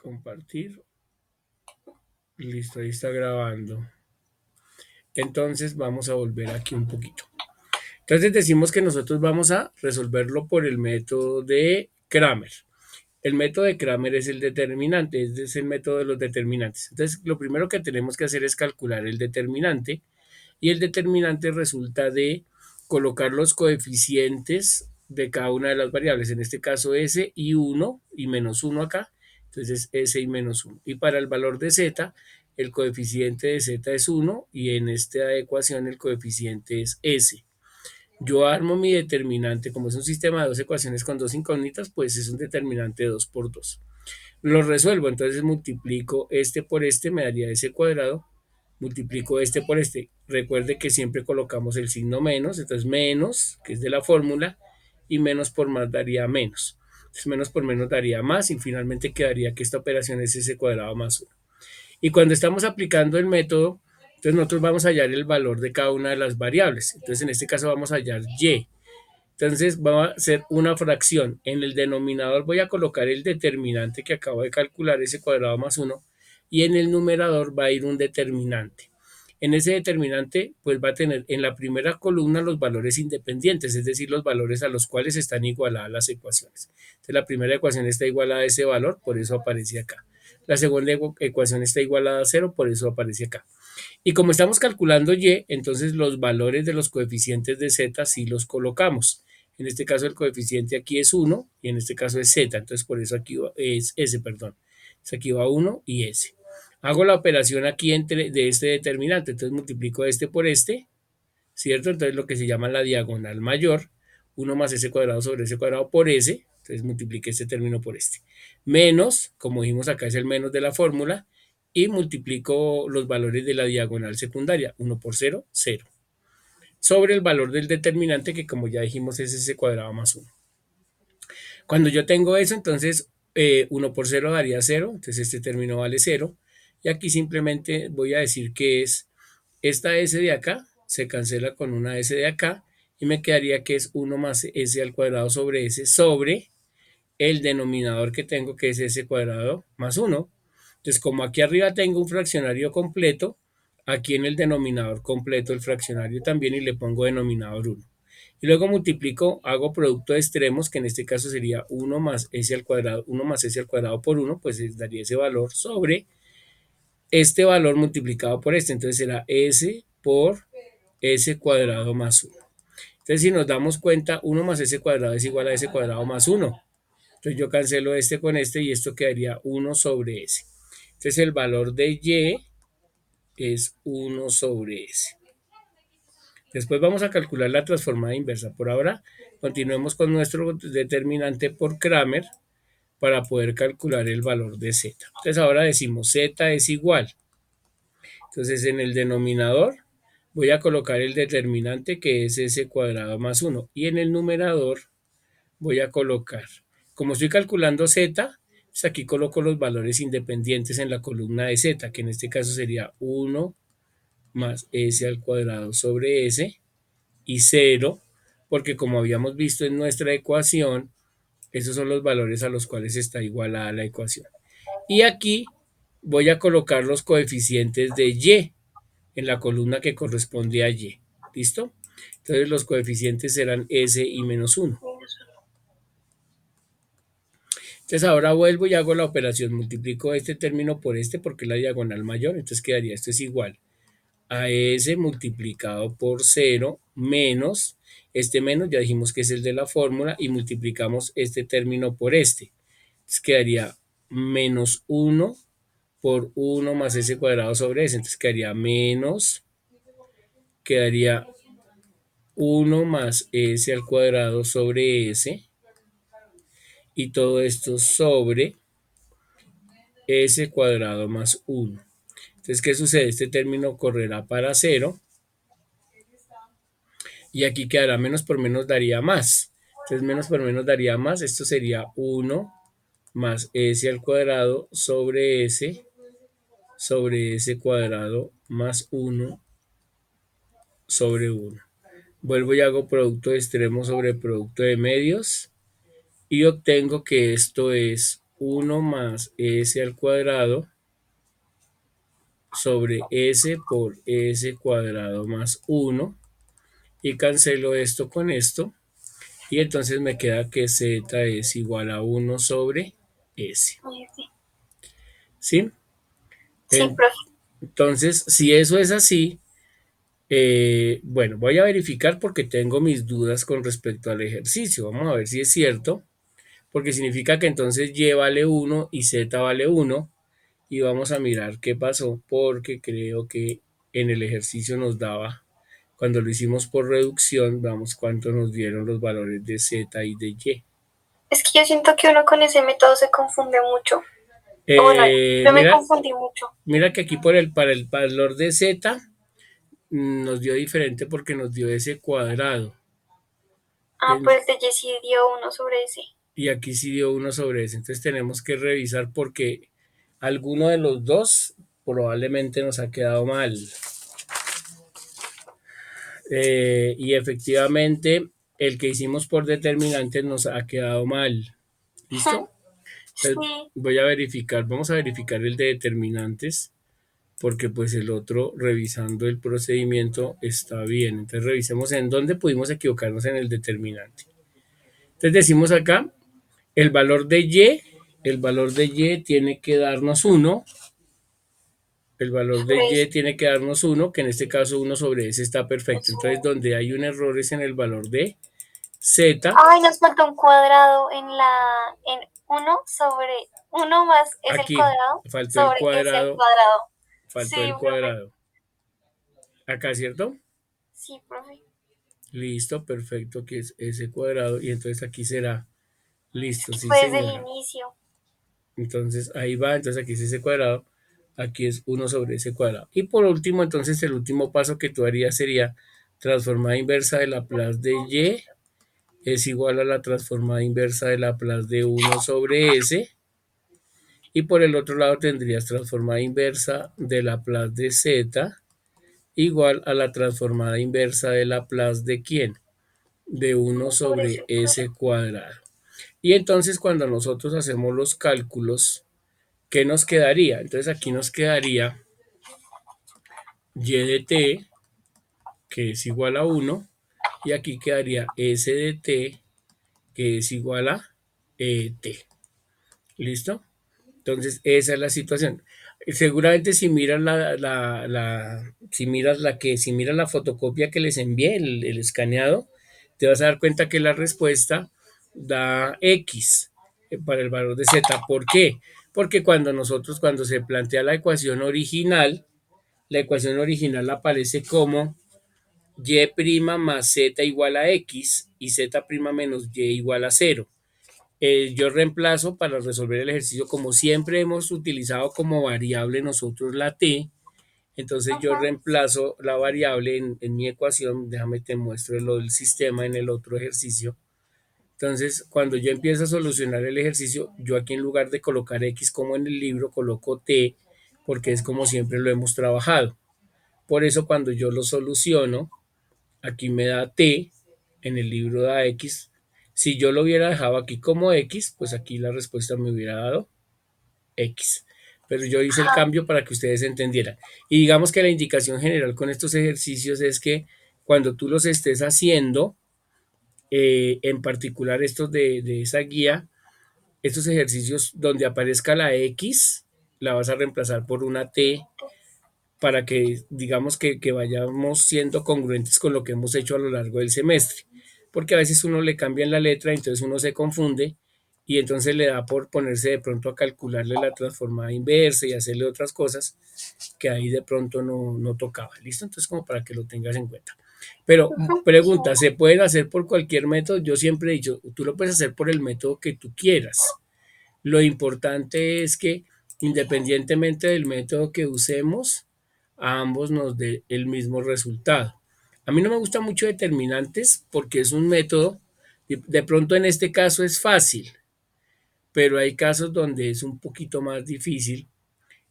Compartir. Listo, ahí está grabando. Entonces vamos a volver aquí un poquito. Entonces decimos que nosotros vamos a resolverlo por el método de Kramer. El método de Kramer es el determinante, es el método de los determinantes. Entonces lo primero que tenemos que hacer es calcular el determinante y el determinante resulta de colocar los coeficientes de cada una de las variables, en este caso s y 1 y menos 1 acá, entonces s y menos 1. Y para el valor de z, el coeficiente de z es 1 y en esta ecuación el coeficiente es s. Yo armo mi determinante, como es un sistema de dos ecuaciones con dos incógnitas, pues es un determinante 2 por 2. Lo resuelvo, entonces multiplico este por este, me daría s cuadrado, multiplico este por este. Recuerde que siempre colocamos el signo menos, entonces menos, que es de la fórmula, y menos por más daría menos. Entonces menos por menos daría más y finalmente quedaría que esta operación es s cuadrado más 1. Y cuando estamos aplicando el método, entonces nosotros vamos a hallar el valor de cada una de las variables. Entonces en este caso vamos a hallar y. Entonces va a ser una fracción. En el denominador voy a colocar el determinante que acabo de calcular, s cuadrado más 1, y en el numerador va a ir un determinante. En ese determinante, pues va a tener en la primera columna los valores independientes, es decir, los valores a los cuales están igualadas las ecuaciones. Entonces la primera ecuación está igualada a ese valor, por eso aparece acá. La segunda ecuación está igualada a 0, por eso aparece acá. Y como estamos calculando y, entonces los valores de los coeficientes de z sí los colocamos. En este caso el coeficiente aquí es 1 y en este caso es z, entonces por eso aquí es s, perdón. Entonces aquí va 1 y s. Hago la operación aquí de este determinante, entonces multiplico este por este, ¿cierto? Entonces lo que se llama la diagonal mayor, 1 más s cuadrado sobre s cuadrado por s, entonces multiplique este término por este. Menos, como dijimos acá es el menos de la fórmula, y multiplico los valores de la diagonal secundaria, 1 por 0, 0, sobre el valor del determinante que como ya dijimos es s cuadrado más 1. Cuando yo tengo eso, entonces 1 por 0 daría 0, entonces este término vale 0, y aquí simplemente voy a decir que es esta s de acá, se cancela con una s de acá, y me quedaría que es 1 más s al cuadrado sobre s sobre el denominador que tengo, que es s cuadrado más 1. Entonces, como aquí arriba tengo un fraccionario completo, aquí en el denominador completo el fraccionario también y le pongo denominador 1. Y luego multiplico, hago producto de extremos, que en este caso sería 1 más s al cuadrado, 1 más s al cuadrado por 1, pues daría ese valor sobre este valor multiplicado por este. Entonces será s por s cuadrado más 1. Entonces, si nos damos cuenta, 1 más s cuadrado es igual a s cuadrado más 1. Entonces yo cancelo este con este y esto quedaría 1 sobre s. Entonces el valor de y es 1 sobre s. Después vamos a calcular la transformada inversa. Por ahora continuemos con nuestro determinante por Kramer para poder calcular el valor de z. Entonces ahora decimos z es igual. Entonces en el denominador voy a colocar el determinante que es s cuadrado más 1 y en el numerador voy a colocar, como estoy calculando z, pues aquí coloco los valores independientes en la columna de z, que en este caso sería 1 más s al cuadrado sobre s y 0, porque como habíamos visto en nuestra ecuación, esos son los valores a los cuales está igualada la ecuación. Y aquí voy a colocar los coeficientes de y en la columna que corresponde a y. ¿Listo? Entonces los coeficientes serán s y menos 1. Entonces ahora vuelvo y hago la operación, multiplico este término por este porque es la diagonal mayor, entonces quedaría esto es igual a s multiplicado por 0 menos, este menos ya dijimos que es el de la fórmula y multiplicamos este término por este. Entonces quedaría menos 1 por 1 más s cuadrado sobre s, entonces quedaría 1 más s al cuadrado sobre s y todo esto sobre s cuadrado más 1. Entonces, ¿qué sucede? Este término correrá para 0 y aquí quedará menos por menos daría más. Entonces, menos por menos daría más. Esto sería 1 más s al cuadrado sobre s cuadrado más 1 sobre 1. Vuelvo y hago producto de extremos sobre producto de medios y obtengo que esto es 1 más s al cuadrado sobre s por s cuadrado más 1 y cancelo esto con esto y entonces me queda que z es igual a 1 sobre s. Sí, ¿Sí? sí, profe. Entonces, si eso es así, bueno, voy a verificar porque tengo mis dudas con respecto al ejercicio. Vamos a ver si es cierto, porque significa que entonces y vale 1 y z vale 1 y vamos a mirar qué pasó porque creo que en el ejercicio nos daba, cuando lo hicimos por reducción, vamos cuánto nos dieron los valores de z y de y. Es que yo siento que uno con ese método se confunde mucho. O bueno, yo me Mira, confundí mucho. mira que aquí para el valor de z nos dio diferente porque nos dio ese cuadrado. Ah, En- pues el de Jessie dio uno sobre ese. y aquí sí dio uno sobre ese. Entonces tenemos que revisar porque alguno de los dos probablemente nos ha quedado mal. Y efectivamente el que hicimos por determinantes nos ha quedado mal. ¿Listo? Entonces Sí, voy a verificar, vamos a verificar el de determinantes porque pues el otro revisando el procedimiento está bien. Entonces revisemos en dónde pudimos equivocarnos en el determinante. Entonces decimos acá el valor de y tiene que darnos 1, el valor de sobre y ese. tiene que darnos 1, que en este caso 1 sobre s está perfecto. Entonces Eso. donde hay un error es en el valor de z. Ay, nos falta un cuadrado en uno sobre uno más es el Aquí cuadrado faltó el sobre ese al cuadrado, cuadrado. faltó Sí, el profe. cuadrado. Acá, ¿cierto? Sí, profe. Listo, perfecto, que es ese cuadrado. Y entonces aquí será Es listo, que sí fue desde el señora. inicio. Entonces ahí va, entonces aquí es ese cuadrado, aquí es 1 sobre ese cuadrado. Y por último, entonces el último paso que tú harías sería transformada inversa de Laplace de y es igual a la transformada inversa de Laplace de 1 sobre s. Y por el otro lado tendrías transformada inversa de Laplace de z igual a la transformada inversa de Laplace de quién? De 1 Uno sobre sobre ese s cuadrado. cuadrado. Y entonces cuando nosotros hacemos los cálculos, ¿qué nos quedaría? Entonces aquí nos quedaría y de t, que es igual a 1, y aquí quedaría s de t, que es igual a t. ¿Listo? Entonces, esa es la situación. Seguramente si miras si miras la fotocopia que les envié, el escaneado, te vas a dar cuenta que la respuesta da X para el valor de Z. ¿Por qué? Porque cuando se plantea la ecuación original aparece como y' más z igual a x y z' menos y igual a cero. Yo reemplazo para resolver el ejercicio, como siempre hemos utilizado como variable nosotros la t, entonces yo Ajá. reemplazo la variable en mi ecuación, déjame te muestro lo del sistema en el otro ejercicio. Entonces, cuando yo empiezo a solucionar el ejercicio, yo aquí en lugar de colocar x como en el libro, coloco t, porque es como siempre lo hemos trabajado. Por eso cuando yo lo soluciono, aquí me da t, en el libro da x. Si yo lo hubiera dejado aquí como x, pues aquí la respuesta me hubiera dado x. Pero yo hice el Ajá. cambio para que ustedes entendieran. Y digamos que la indicación general con estos ejercicios es que cuando tú los estés haciendo, en particular estos de esa guía, estos ejercicios donde aparezca la x, la vas a reemplazar por una t para que digamos que vayamos siendo congruentes con lo que hemos hecho a lo largo del semestre. Porque a veces uno le cambia la letra, entonces uno se confunde y entonces le da por ponerse de pronto a calcularle la transformada inversa y hacerle otras cosas que ahí de pronto no tocaba. ¿Listo? Entonces como para que lo tengas en cuenta. Pero Ujú. Sí. pregunta, ¿se pueden hacer por cualquier método? Yo siempre he dicho, tú lo puedes hacer por el método que tú quieras. Lo importante es que independientemente del método que usemos, a ambos nos dé el mismo resultado. A mí no me gusta mucho determinantes porque es un método, de pronto en este caso es fácil, pero hay casos donde es un poquito más difícil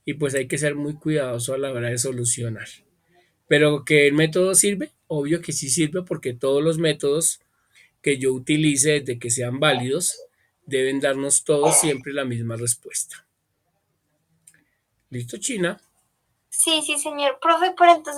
y pues hay que ser muy cuidadoso a la hora de solucionar. Pero que el método sirve, obvio que sí sirve porque todos los métodos que yo utilice desde que sean válidos deben darnos todos siempre la misma respuesta. ¿Listo, China? Sí, sí, señor. Profe, pero entonces